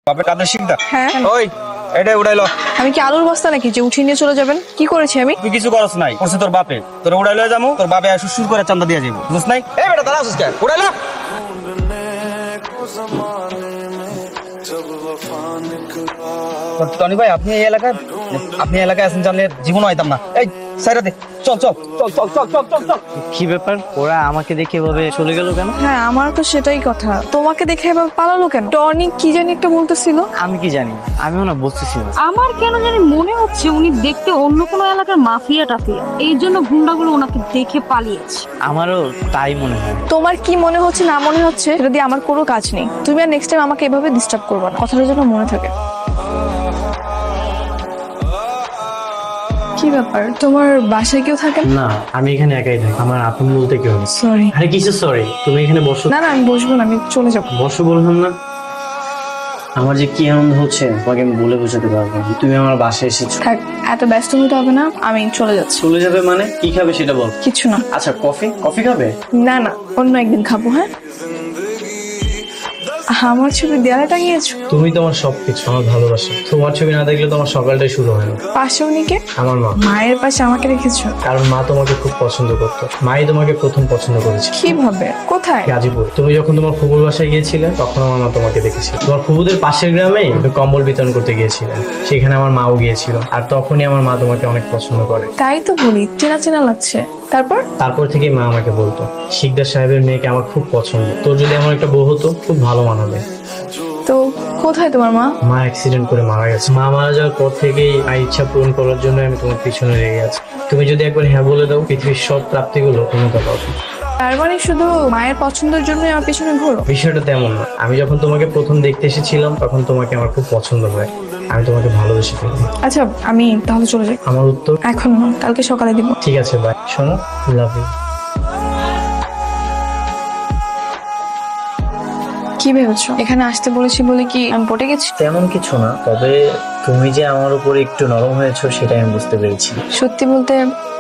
বাপের কাদের শিখদা? হ্যাঁ। ওই এটা উড়াইলো। আমি কি আলুর বস্তা নাকি যে উঠিয়ে নিয়ে চলে যাবেন? কি করেছি আমি? তুই কিছু করছ নাই, করছে তোর বাপে। তোর উড়াইলো যামু, তোর বাপে সুর করে চান্দা দিয়ে যাবো, বুঝছ নাই? এই বেটা দাঁড়া আসছিস কেন? উড়াইলো। টনি ভাই, আপনি এই এলাকায় আছেন জানলে জীবন হইতাম না। এই সাইরা দে, চল চল চল চল চল চল চল চল। কি ব্যাপার, ওরা আমাকে দেখে এভাবে চলে গেল কেন? হ্যাঁ, আমার তো সেটাই কথা। তোমাকে দেখে এবার পালালো কেন? টনি কি জানি একটা বলতেছিল। আমি কি জানি, আমিও না বুঝতেছি না। আমার কেন জানি মনে হচ্ছে উনি দেখতে অন্য কোনো এলাকার মাফিয়া টাফিয়া, এই জন্য গুন্ডাগুলো ওনাকে দেখে পালিয়েছে। আমারও তাই মনে হয়। তোমার কি মনে হচ্ছে না মনে হচ্ছে সেটা দিয়ে আমার কোনো কাজ নেই। তুমি আর নেক্সট টাইম আমাকে এভাবে ডিস্টার্ব করবে না, কথাটা যেন মনে থাকে। কি ব্যাপার, তোমার বাসায় কেউ থাকে না? না, আমি এখানে একাই থাকি। আমার আপন বলতে কেউ নেই। সরি। আরে কিছু সরি, তুমি এখানে বসো। না না, আমি বসবো না, আমি চলে যাবো। বসো বললাম না। আমার যে কি আনন্দ হচ্ছে তোমাকে আমি বলে বোঝাতে পারবো না। তুমি আমার বাসায় এসেছো। থাক, এত ব্যস্ত হতে হবে না, আমি চলে যাচ্ছি। চলে যাবে মানে? কি খাবে সেটা বল। কিছু না। আচ্ছা, কফি খাবে? না না, অন্য একদিন খাবো। হ্যাঁ, আমার ছবি দেয়ালে টাঙিয়েছো? তুমি তোমার সবকিছু, আমার ভালোবাসা। তোমার ছবি না দেখলে তোমার সকালটাই শুরু হয় না। পাশে উনি কে? আমার মা। মায়ের পাশে আমাকে রেখেছো? কারণ মা তোমাকে খুব পছন্দ করতো। মাই তোমাকে প্রথম পছন্দ করেছে। কিভাবে? কোথায়? গাজীপুর। তুমি যখন তোমার ফুফুর বাসায় গিয়েছিলে তখন আমার মা তোমাকে দেখেছিল। তোমার ফুফুদের পাশের গ্রামে কম্বল বিতরণ করতে গিয়েছিলেন, সেখানে আমার মাও গিয়েছিল। আর তখনই আমার মা তোমাকে অনেক পছন্দ করে। তাই তো বলি, চেনা চেনা লাগছে। তারপর থেকেই মা আমাকে বলতো শিকদার সাহেবের মেয়েকে আমার খুব পছন্দ, তোর যদি এমন একটা বউ হতো খুব ভালো মানাবে। তো কোথায় তোমার মা? মা অ্যাক্সিডেন্ট করে মারা গেছে। মা মারা যাওয়ার পর থেকেই আমার ইচ্ছা পূরণ করার জন্য আমি তোমার পিছনে লেগে আছি। তুমি যদি একবার হ্যাঁ বলে দাও, পৃথিবীর সব প্রাপ্তিগুলো তুমি পাবো। তার মানে শুধু মায়ের পছন্দের জন্যই আমার পিছনে ঘোরো? বিষয়টা তেমন না। আমি যখন তোমাকে প্রথম দেখতে এসেছিলাম তখন তোমাকে আমার খুব পছন্দ হয়। আমি তোমাকে ভালোবেসে ফেলি। আচ্ছা, আমি তাহলে চলে যাই। আমার উত্তর এখন না, কালকে সকালে দিব। ঠিক আছে, বাই। শোনো, লাভ ইউ। কি ভেবেছো? এখানে আসতে বলেছি বলে কি আমি পটে গেছি? তেমন কিছু না, তবে তুমি যে আমার উপরে একটু নরম হয়েছো সেটাই আমি বুঝতে পেরেছি। সত্যি বলতে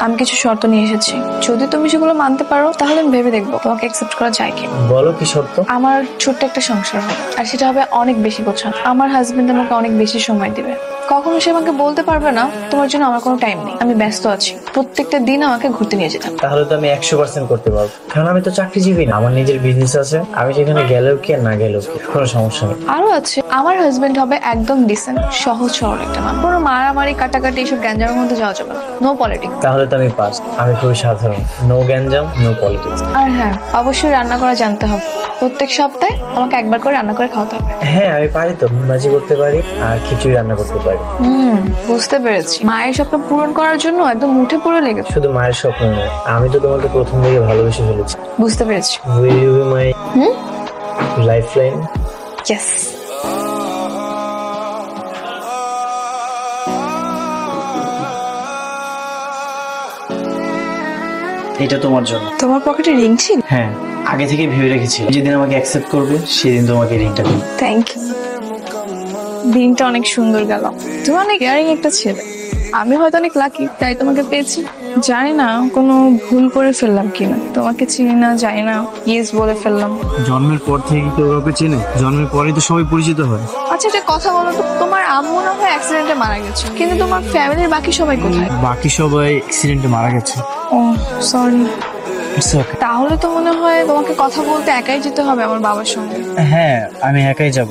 আমি কিছু শর্ত নিয়ে এসেছি। যদি তুমি সেগুলো মানতে পারো তাহলে আমি ভেবে দেখবো তোমাকে অ্যাকসেপ্ট করা যায় কি। বলো কি শর্ত? আমার ছোট্ট একটা সংসার হবে, আর সেটা হবে অনেক বেশি গোছানো। আমার হাজবেন্ড আমাকে অনেক বেশি সময় দিবে। কখনো সে আমাকে বলতে পারবে না তোমার জন্য আমার কোনো টাইম নেই, আমি ব্যস্ত আছি। প্রত্যেকটা দিন আমাকে ঘুরতে নিয়ে যেতাম। তাহলে তো আমি 100% করতে পারবো, কারণ আমি তো চাকরিজীবী না। আমার নিজের বিজনেস আছে। আমি সেখানে গেলেও কি আর না গেলেও কি, কোনো সমস্যা নেই। আরো আছে, আমার হাজবেন্ড হবে একদম ডিসেন্ট, সহজ সরল একটা মানুষ। কোনো মারামারি কাটাকাটি এসব গ্যাঞ্জামের মধ্যে যাওয়া যাবে না। No politics. তাহলে তো আমি পাস। আমি খুবই সাধারণ, নো গ্যাঞ্জাম, নো পলিটিক্স। আর হ্যাঁ, অবশ্যই রান্না করা জানতে হবে। প্রত্যেক সপ্তাহে আমাকে একবার করে রান্না করে খাওয়াতে হবে। হ্যাঁ, আমি পারি তো। ভাজি করতে পারি আর খিচুড়ি রান্না করতে পারি। বুঝতে পেরেছি। মায়ের স্বপ্ন পূরণ করার জন্য একদম মুঠে পড়ে লেগেছে। শুধু মায়ের স্বপ্ন নয়, আমি তো তোমাকে প্রথম থেকে ভালোবেসে ফেলেছি। বুঝতে পেরেছি। Will you be my lifeline? Yes. এটা তোমার জন্য। তোমার পকেটে রিং ছিল? হ্যাঁ, আগে থেকে ভেবে রেখেছি যেদিন আমাকে অ্যাকসেপ্ট করবে সেদিন তোমাকে রিংটা দিই। Thank you. দিনটা অনেক সুন্দর গেল। তুমি অনেক কেয়ারিং একটা ছেলে। আমি হয়তো অনেক লাকি তাই তোমাকে পেয়েছি। জানি না কোনো ভুল করে ফেললাম কিনা, তোমাকে চিনি না, জানি না, ইয়েস বলে ফেললাম। জন্মের পর থেকে কেউ কাউকে চেনে? জন্মের পরেই তো সবাই পরিচিত হয়। আচ্ছা, একটা কথা বলো তো, তোমার আম্মু না হয় অ্যাক্সিডেন্টে মারা গেছে, কিন্তু তোমার ফ্যামিলির বাকি সবাই কোথায়? বাকি সবাই অ্যাক্সিডেন্টে মারা গেছে। ও সরি। It's okay. তাহলে তো মনে হয় তোমাকে কথা বলতে একাই যেতে হবে আমার বাবার সঙ্গে। হ্যাঁ, আমি একাই যাব,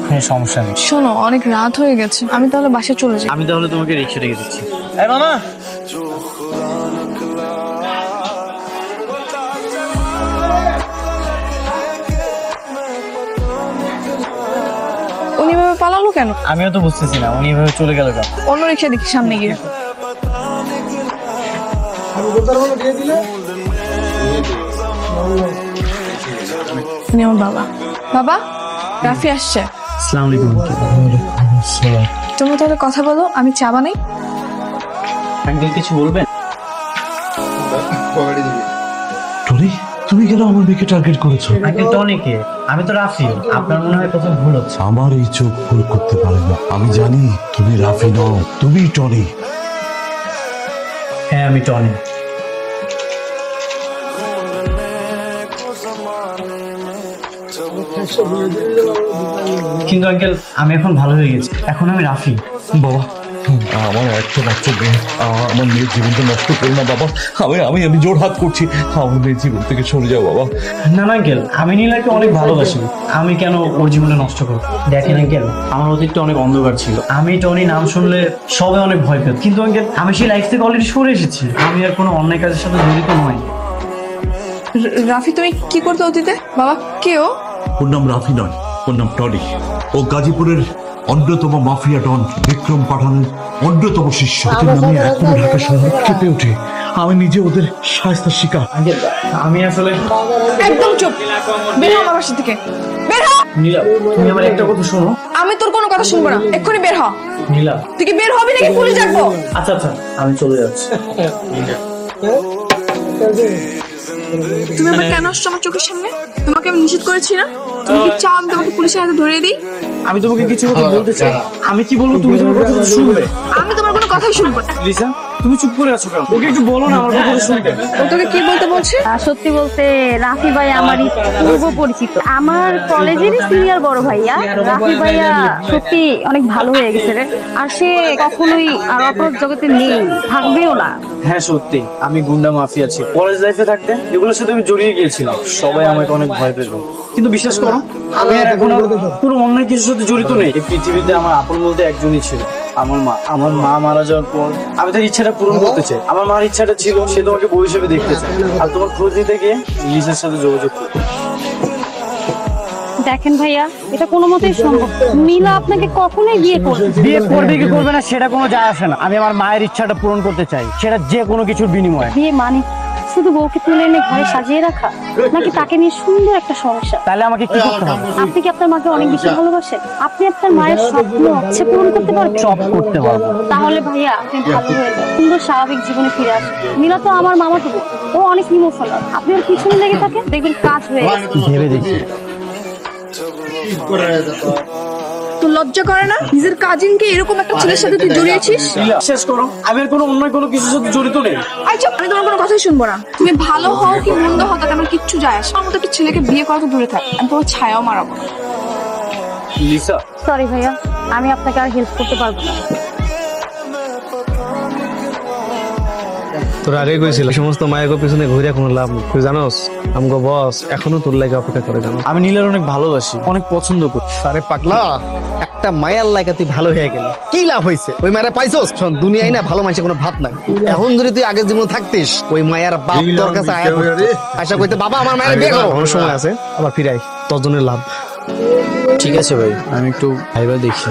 কোনো সমস্যা নেই। শোনো, অনেক রাত হয়ে গেছে, আমি তাহলে বাসায় চলে যাই। আমি তাহলে তোমাকে রিক্সা রেখে দিচ্ছি। এই মামা, উনি এভাবে পালালো কেন? আমিও তো বুঝতেছি না উনি এভাবে চলে গেল কেন। অন্য রিক্সা দেখি সামনে গিয়ে। উনি আমার বাবা। বাবা, রাফি আসছে। আসসালামু আলাইকুম। তোমরা তাহলে কথা বলো, আমি চা বানাই। আঙ্কেল কিছু বলবেন? টনি, তুমি কেন আমার মেয়েকে টার্গেট করেছো? আঙ্কেল টনি কে? আমি তো রাফি। আপনার মনে হয় প্রথম ভুল হচ্ছে। আমার এই চোখ ভুল করতে পারে না। আমি জানি তুমি রাফি নও, তুমি টনি। হ্যাঁ, আমি টনি। কিন্তু আঙ্কেল আমি এখন ভালো হয়ে গেছি, এখন আমি রাফি। বাবা আমার একটা মাত্র মেয়ে, আমার মেয়ের জীবনটা নষ্ট করো না বাবা। আমি আমি আমি জোর হাত করছি, আমার মেয়ের জীবন থেকে সরে যাও বাবা। না না আঙ্কেল, আমি নীলাকে অনেক ভালোবাসি, আমি কেন ওর জীবনে নষ্ট করব? দেখেন আঙ্কেল, আমার অতীতটা অনেক অন্ধকার ছিল, আমি টনি নাম শুনলে সবাই অনেক ভয় পেত, কিন্তু আঙ্কেল আমি সেই লাইফ থেকে অলরেডি সরে এসেছি, আমি আর কোনো অন্যায় কাজের সাথে জড়িত নই। রাফি তুমি কি করতে অতীতে? বাবা কে ও? ওর নাম রাফি নয়, ওর নাম টনি। ও গাজীপুরের অন্যতম মাফিয়া ডন বিক্রম পাঠানের অন্যতম শিষ্য। ওদের নামে এখনো ঢাকা শহর কেঁপে ওঠে। আমি নিজে ওদের শায়েস্তার শিকার। আঙ্কেল আমি আসলে একদম চুপ, বের হ আমার বাসা থেকে, বের হ। নীলা তুমি আমার একটা কথা শোনো। আমি তোর কোনো কথা শুনবো না, এক্ষুনি বের হ। নীলা তুই কি বের হবি নাকি পুলিশ ডাকবো? আচ্ছা আচ্ছা আমি চলে যাচ্ছি। তুমি আবার কেন আসছো আমার চোখের সামনে? তোমাকে আমি নিষেধ করেছি না? তুমি কি চাও আমি তোমাকে পুলিশের হাতে ধরিয়ে দিই? আমি তোমাকে কিছু কথা বলতে চাই, আমি কি বলবো তুমি তোমার কথা শুনবে? আমি তোমার কোনো কথাই শুনবো না। লিসা তুমি চুপ করে আছো কেন? ওকে একটু বলো না আমার কথা শুনতে। ও তোকে কি বলতে বলছে? সত্যি বলতে রাফি ভাই আমারই পূর্ব পরিচিত, আমার কলেজেরই সিনিয়র বড় ভাইয়া। রাফি ভাইয়া সত্যি অনেক ভালো হয়ে গেছে রে, আর সে কখনোই আর অপরাধ জগতে নেই, থাকবেও না। হ্যাঁ সত্যি, আমি গুন্ডা মাফিয়া ছিল, কলেজ লাইফে থাকতে এগুলোর সাথে আমি জড়িয়ে গিয়েছিলাম, সবাই আমাকে অনেক ভয় পেত। কিন্তু বিশ্বাস করো আমি আর এখন আর পুরো অন্য কিছুর সাথে জড়িত নেই। এই পৃথিবীতে আমার আপন বলতে একজনই ছিল, আমার মা। আমার মা মারা যাওয়ার পর আমি তার ইচ্ছাটা পূরণ করতে চাই। আমার মার ইচ্ছাটা ছিল সে তোমাকে বউ হিসেবে দেখতে চায়, আর তোমার খোঁজ নিতে গিয়ে লিজের সাথে যোগাযোগ করতে। দেখেন ভাইয়া, এটা কোনো মতেই সম্ভব না। নীলা আপনাকে কখনোই বিয়ে করবে না। বিয়ে করবে কি করবে না সেটা কোনো যায় আসে না, আমি আমার মায়ের ইচ্ছাটা পূরণ করতে চাই, সেটা যে কোনো কিছুর বিনিময়ে। বিয়ে মানে শুধু বউকে তুলে এনে ঘরে সাজিয়ে রাখা, নাকি তাকে নিয়ে সুন্দর একটা সংসার? তাহলে আমাকে কি করতে হবে? আপনি কি আপনার মাকে অনেক বেশি ভালোবাসেন? আপনি আপনার মায়ের স্বপ্ন ইচ্ছে পূরণ করতে পারবেন? সব করতে পারবো। তাহলে ভাইয়া আপনি ভালো হয়ে যান, সুন্দর স্বাভাবিক জীবনে ফিরে আসেন। নীলা তো আমার মামাতো বোন, ও অনেক ইমোশনাল, আপনি ওর পিছনে লেগে থাকেন, দেখবেন কাজ হয়ে গেছে। ভেবে দেখি। তো লজ্জা করে না নিজের কাজিনকে এরকম একটা ছেলের সাথে তুই জড়িয়েছিস? শেষ করো, আমি আর কোনো অন্য কোনো কিছুর সাথে জড়িত নেই। আই চুপ, আমি তোমার কোনো কথাই শুনবো না। তুমি ভালো হও কি মন্দ হও তাতে আমার কিচ্ছু যায় আসে না। আমার মতো একটা ছেলেকে বিয়ে করা তো দূরে থাক, আমি তোমার ছায়াও মারাবো না। লিসা সরি ভাইয়া, আমি আপনাকে আর হেল্প করতে পারবো না। তোর আগে কইছিল সমস্ত মায়ের পিছনে ঘুরে কোনো লাভ নেই। তুই জানোস আমগো বস এখনো তোর লাগে অপেক্ষা করে। জানো আমি নীলার অনেক ভালোবাসি, অনেক পছন্দ করি। আরে পাগলা, একটা মায়ের লাগা তুই ভালো হয়ে গেলি, কি লাভ হয়েছে? ওই মায়ের পাইছস? শোন, দুনিয়ায় না ভালো মানুষের কোনো ভাত নাই। এখন যদি তুই আগের জীবন থাকতিস, ওই মায়ের বাপ তোর কাছে আশা করতে বাবা আমার মায়ের বিয়ে করো, কোনো সময় আছে আবার ফিরাই, তোর জন্য লাভ। ঠিক আছে ভাই, আমি একটু ভাইবা দেখি।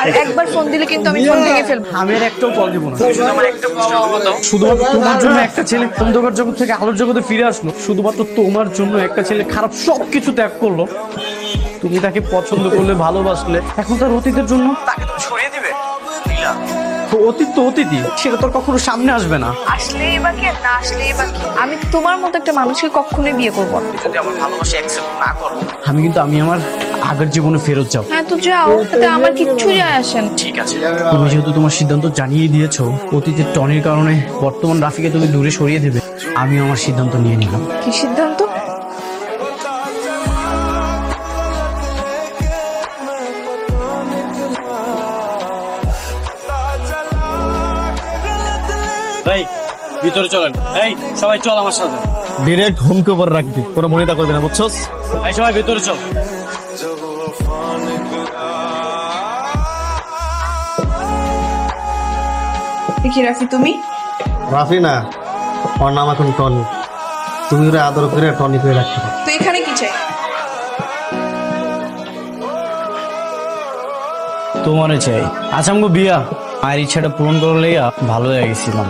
আর একবার ফোন দিলে কিন্তু আমি ফোন ভেঙে ফেলবো। আমি আর একটাও কল দিব না। শুধুমাত্র তোমার জন্য একটা ছেলে অন্ধকার জগৎ থেকে আলোর জগতে ফিরে আসলো, শুধুমাত্র তোমার জন্য একটা ছেলে খারাপ সবকিছু ত্যাগ করলো। তুমি তাকে পছন্দ করলে, ভালোবাসলে, এখন তার অতীতের জন্য তাকে তো ছড়িয়ে দিবে। তো অতীত তো অতীতই, সেটা তোর কখনো সামনে আসবে না। আসলেই বা কি আর না আসলেই বা কি, আমি তোমার মতো একটা মানুষকে কখনোই বিয়ে করবো না। যদি আমার ভালোবাসা অ্যাকসেপ্ট না করো, আমি আমার আগের জীবনে ফেরত যাও। হ্যাঁ তো যাও, তাতে আমার কিচ্ছু যায় আসে না। ঠিক আছে, তুমি যেহেতু তোমার সিদ্ধান্ত জানিয়ে দিয়েছো, অতীতের টনির কারণে বর্তমান রাফিকে তুমি দূরে সরিয়ে দেবে, আমি আমার সিদ্ধান্ত নিয়ে নিলাম। কি সিদ্ধান্ত? এই ভিতরে চলেন, এই সবাই চল আমার সাথে। ডিরেক্ট হোমকে উপর রাখবি, কোনো মনিতা করবি না, বুঝছস? এই সবাই ভিতরে চল। কি রাফি তুমি? রাফি না, ওর নাম এখন টনি। তুমি ওরা আদর করে টনি করে রাখতে পারো। তো এখানে কি চাই? তোমারে চাই। আচ্ছা আমগো বিয়া, মায়ের ইচ্ছাটা পূরণ করলে ভালো হয়ে গেছিলাম,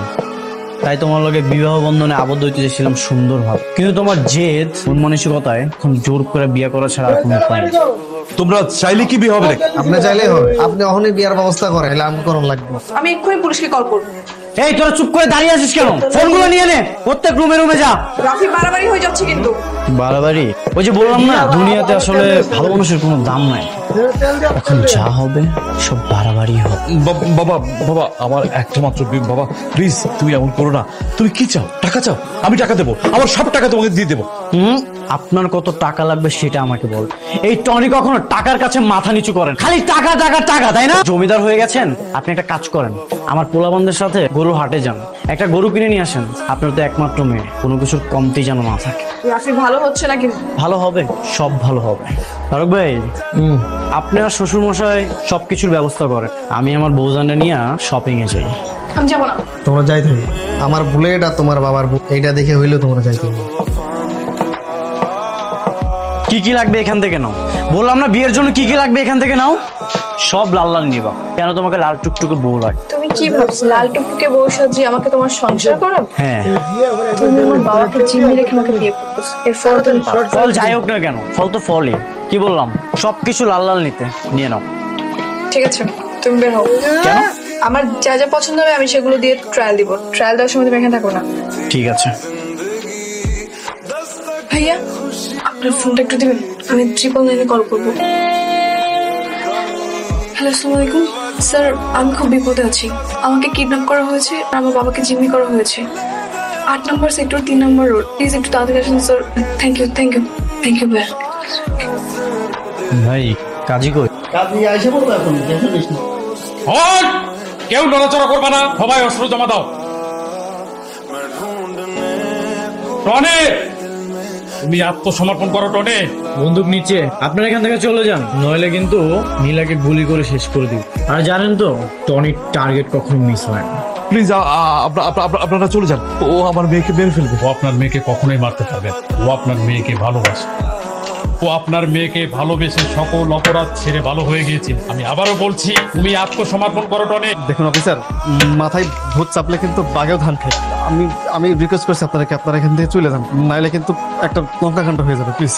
তাই তোমার লগে বিবাহ বন্ধনে আবদ্ধ হইতে চেয়েছিলাম সুন্দরভাবে, কিন্তু তোমার জেদ মন মানসিকতায় এখন জোর করে বিয়ে করা ছাড়া আর কোনো উপায় নেই। তোমরা চাইলে কি বিয়ে হবে? আপনি চাইলেই হবে, আপনি অহনি বিয়ার ব্যবস্থা করেন, হলে আমি করুন লাগবে। আমি এক্ষুনি পুলিশকে কল করবো। এই তোরা চুপ করে দাঁড়িয়ে আছিস কেন? ফোনগুলো নিয়ে নে, প্রত্যেক রুমে রুমে যা। রাফি বাড়াবাড়ি হয়ে যাচ্ছে কিন্তু। বাড়াবাড়ি? ওই যে বললাম না, দুনিয়াতে আসলে ভালো মানুষের কোনো দাম নাই। এখন যা হবে সব বাড়াবাড়ি হবে। বাবা বাবা আমার একটা মাত্র বাবা প্লিজ তুমি এমন করো না। তুমি কি চাও? টাকা চাও? আমি টাকা দেবো, আমার সব টাকা তোমাকে দিয়ে দেবো। আপনার কত টাকা লাগবে সেটা আমাকে বল। এই টনি কখনো টাকার কাছে মাথা নিচু করেন, খালি টাকা টাকা টাকা, তাই না? জমিদার হয়ে গেছেন, আপনি একটা কাজ করেন, আমার পোলাবন্ধের সাথে গরু হাটে যান, একটা গরু কিনে নিয়ে আসেন। আপনার তো একমাত্র মেয়ে, কোনো কিছুর কমতি যেন না থাকে। রাফি ভালো হচ্ছে নাকি? ভালো হবে, সব ভালো হবে। তারক ভাই, আপনার শ্বশুর মশাই সবকিছুর ব্যবস্থা করেন, আমি আমার বউজানটা নিয়ে শপিং এ যাই। আমি যাবো না। তোমরা যাইতে হবে, আমার বুলেট আর তোমার বাবার বুলেট এইটা দেখে হইলেও তোমরা যাইতে হবে। কি কি লাগবে এখান থেকে নাও, বললাম না বিয়ের জন্য কি কি লাগবে এখান থেকে নাও, সব লাল লাল নিবা। কেন তোমাকে লাল টুকটুকে বউ লাগে? তুমি কি ভাবছো লাল টুকটুকে বউ সাজিয়ে আমাকে তোমার সংসার করো? হ্যাঁ, তুমি আমার বাবাকে জিম্মি রেখে আমাকে বিয়ে করতেছো, এর ফল তুমি পাবে। ফল যাই হোক না কেন, ফল তো ফলই। কি বললাম, সবকিছু লাল লাল নিতে, নিয়ে নাও। ঠিক আছে, তুমি বের হও। কেন? আমার যা যা পছন্দ হবে আমি সেগুলো দিয়ে ট্রায়াল দিব। ট্রায়াল দেওয়ার সময় তুমি এখানে থাকো না। ঠিক আছে। ভাইয়া, আপনার ফোনটা একটু দিবেন, আমি 999 কল করবো। হ্যালো, আসসালামু আলাইকুম স্যার। আমি খুব বিপদে আছি, আমাকে কিডন্যাপ করা হয়েছে আর আমার বাবাকে জিম্মি করা হয়েছে। 8 নম্বর সেক্টর 3 নম্বর রোড। প্লিজ একটু তাড়াতাড়ি আসুন sir. Thank you thank you thank you ভাইয়া। ভাই কাজী কই? কাজে আইসা পড়বো এখন, দেখে নিস না। হট! কেউ নড়াচড়া করবে না, সবাই অস্ত্র জমা দাও। টনে, তুমি আত্মসমর্পণ করো টনে। বন্দুক নিচে, আপনারা এখান থেকে চলে যান, নইলে কিন্তু নীলাকে গুলি করে শেষ করে দিব। আর জানেন তো টনির টার্গেট কখনো মিস হয় না। প্লিজ আপনারা চলে যান, ও আমার মেয়েকে মেরে ফেলবে। ও আপনার মেয়েকে কখনোই মারতে পারবে না। ও আপনার মেয়েকে ভালোবাসে। ও আপনার মেয়েকে ভালোবেসে সকল অপরাধ ছেড়ে ভালো হয়ে গিয়েছে। আমি আবারও বলছি, তুমি আত্মসমর্পণ করো টনে। দেখুন অফিসার, মাথায় ভূত চাপলে কিন্তু বাঘেও ধান খায়। আমি রিকোয়েস্ট করছি আপনারা এখান থেকে চলে যান, নাইলে কিন্তু একটা লঙ্কাকাণ্ড হয়ে যাবে। প্লিজ।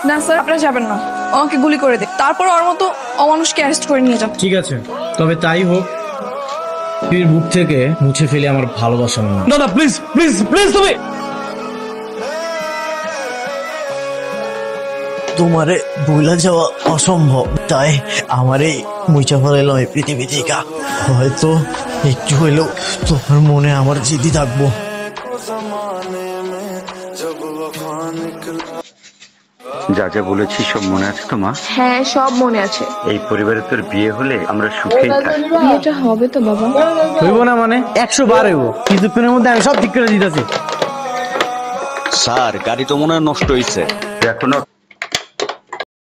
না স্যার, আপনারা যাবেন না, আমাকে গুলি করে দিন, তারপর ওর মতো অমানুষকে অ্যারেস্ট করে নিয়ে যান। ঠিক আছে, তবে তাই হোক, তুই বুক থেকে মুছে ফেলে আমার ভালোবাসা না। না না প্লিজ প্লিজ প্লিজ তুমি তোমারে ভুলে যাওয়া অসম্ভব, তাই আমারে মুচা ফেলাইল এই পৃথিবী থেকে। হয়তো একটু হইলেও তোমার মনে আমার জিদি থাকবো। যা যা বলেছি সব মনে আছে তো মা? হ্যাঁ, সব মনে আছে। এই পরিবারে তোর বিয়ে হলে আমরা সুখেই থাকবো। বিয়েটা হবে তো বাবা? হইব না মানে 100 বার হইব, কিছুক্ষণের মধ্যে আমি সব ঠিক করে দিতেছি। স্যার, গাড়ি তো মনে হয় নষ্ট হয়েছে। এখনো